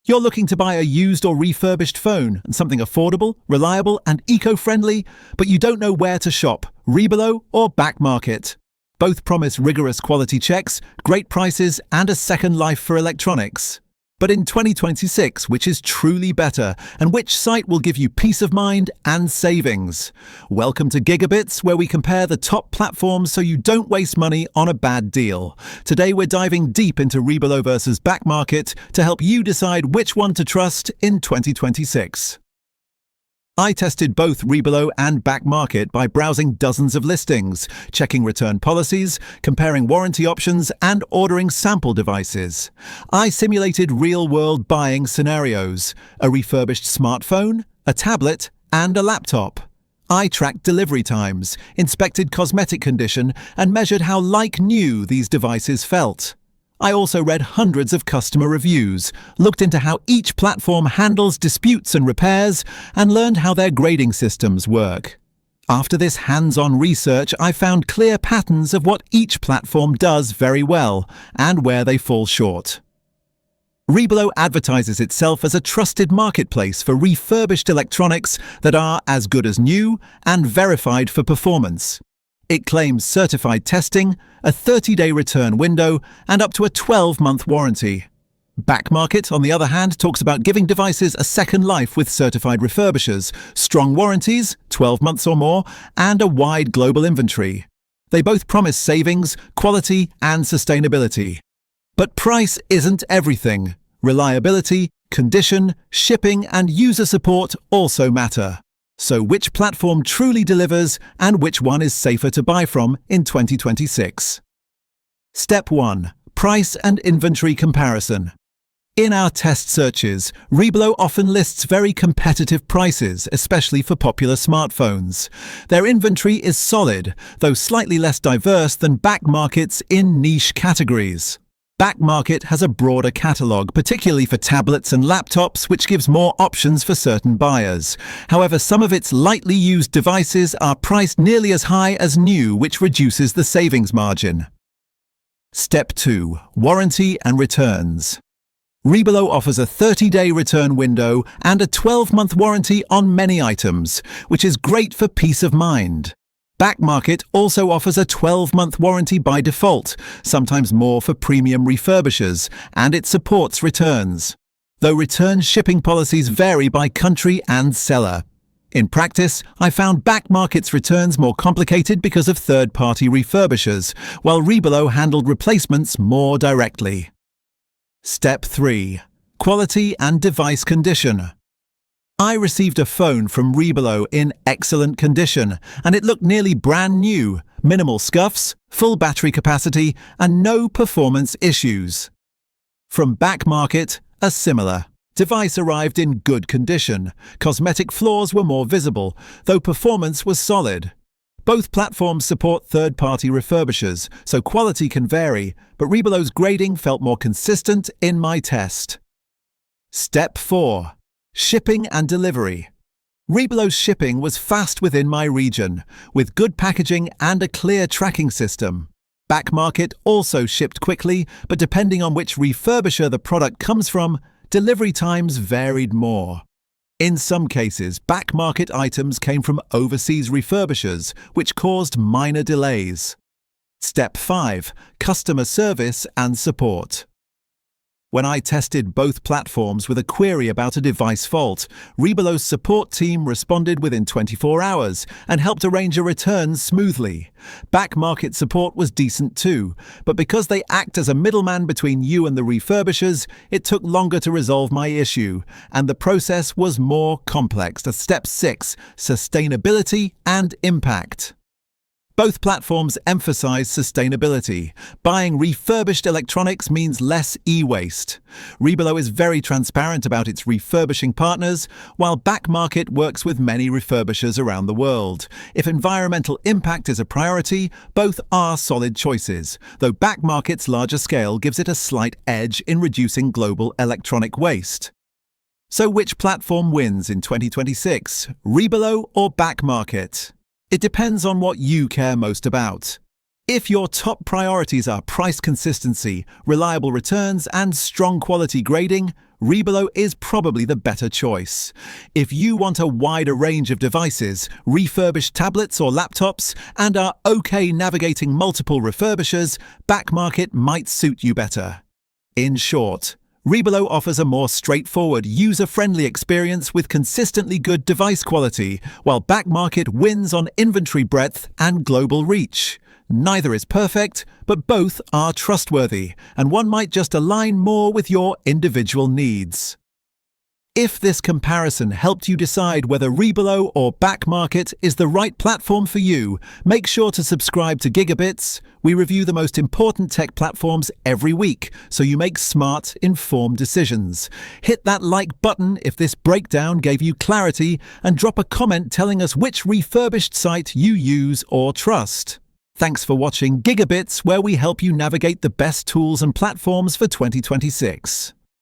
You're looking to buy a used or refurbished phone and something affordable, reliable, and eco-friendly, but you don't know where to shop, Reebelo or Back Market. Both promise rigorous quality checks, great prices, and a second life for electronics. But in 2026, which is truly better, and which site will give you peace of mind and savings? Welcome to GigaBits, where we compare the top platforms so you don't waste money on a bad deal. Today we're diving deep into Reebelo versus Back Market to help you decide which one to trust in 2026. I tested both Reebelo and Back Market by browsing dozens of listings, checking return policies, comparing warranty options, and ordering sample devices. I simulated real-world buying scenarios: a refurbished smartphone, a tablet, and a laptop. I tracked delivery times, inspected cosmetic condition, and measured how like new these devices felt. I also read hundreds of customer reviews, looked into how each platform handles disputes and repairs, and learned how their grading systems work. After this hands-on research, I found clear patterns of what each platform does very well, and where they fall short. Reebelo advertises itself as a trusted marketplace for refurbished electronics that are as good as new and verified for performance. It claims certified testing, a 30-day return window, and up to a 12-month warranty. Back Market, on the other hand, talks about giving devices a second life with certified refurbishers, strong warranties, 12 months or more, and a wide global inventory. They both promise savings, quality, and sustainability. But price isn't everything. Reliability, condition, shipping, and user support also matter. So which platform truly delivers and which one is safer to buy from in 2026? Step 1. Price and inventory comparison. In our test searches, Reebelo often lists very competitive prices, especially for popular smartphones. Their inventory is solid, though slightly less diverse than Back Market's in niche categories. Back Market has a broader catalogue, particularly for tablets and laptops, which gives more options for certain buyers. However, some of its lightly used devices are priced nearly as high as new, which reduces the savings margin. Step 2. Warranty and returns. Reebelo offers a 30-day return window and a 12-month warranty on many items, which is great for peace of mind. Back Market also offers a 12-month warranty by default, sometimes more for premium refurbishers, and it supports returns. Though return shipping policies vary by country and seller. In practice, I found Back Market's returns more complicated because of third-party refurbishers, while Reebelo handled replacements more directly. Step 3. Quality and device condition. I received a phone from Reebelo in excellent condition, and it looked nearly brand new, minimal scuffs, full battery capacity, and no performance issues. From Back Market, a similar device arrived in good condition. Cosmetic flaws were more visible, though performance was solid. Both platforms support third-party refurbishers, so quality can vary, but Reebelo's grading felt more consistent in my test. Step 4. Shipping and delivery. Reebelo's shipping was fast within my region, with good packaging and a clear tracking system. Back Market also shipped quickly, but depending on which refurbisher the product comes from, delivery times varied more. In some cases, Back Market items came from overseas refurbishers, which caused minor delays. Step 5. Customer service and support. When I tested both platforms with a query about a device fault, Reebelo's support team responded within 24 hours and helped arrange a return smoothly. Back Market support was decent too, but because they act as a middleman between you and the refurbishers, it took longer to resolve my issue, and the process was more complex. Step 6. Sustainability and impact. Both platforms emphasize sustainability. Buying refurbished electronics means less e-waste. Reebelo is very transparent about its refurbishing partners, while Back Market works with many refurbishers around the world. If environmental impact is a priority, both are solid choices, though Back Market's larger scale gives it a slight edge in reducing global electronic waste. So which platform wins in 2026, Reebelo or Back Market? It depends on what you care most about. If your top priorities are price consistency, reliable returns, and strong quality grading, Reebelo is probably the better choice. If you want a wider range of devices, refurbished tablets or laptops, and are okay navigating multiple refurbishers, Back Market might suit you better. In short, Reebelo offers a more straightforward, user-friendly experience with consistently good device quality, while Back Market wins on inventory breadth and global reach. Neither is perfect, but both are trustworthy, and one might just align more with your individual needs. If this comparison helped you decide whether Reebelo or Back Market is the right platform for you, make sure to subscribe to GigaBits. We review the most important tech platforms every week, so you make smart, informed decisions. Hit that like button if this breakdown gave you clarity, and drop a comment telling us which refurbished site you use or trust. Thanks for watching GigaBits, where we help you navigate the best tools and platforms for 2026.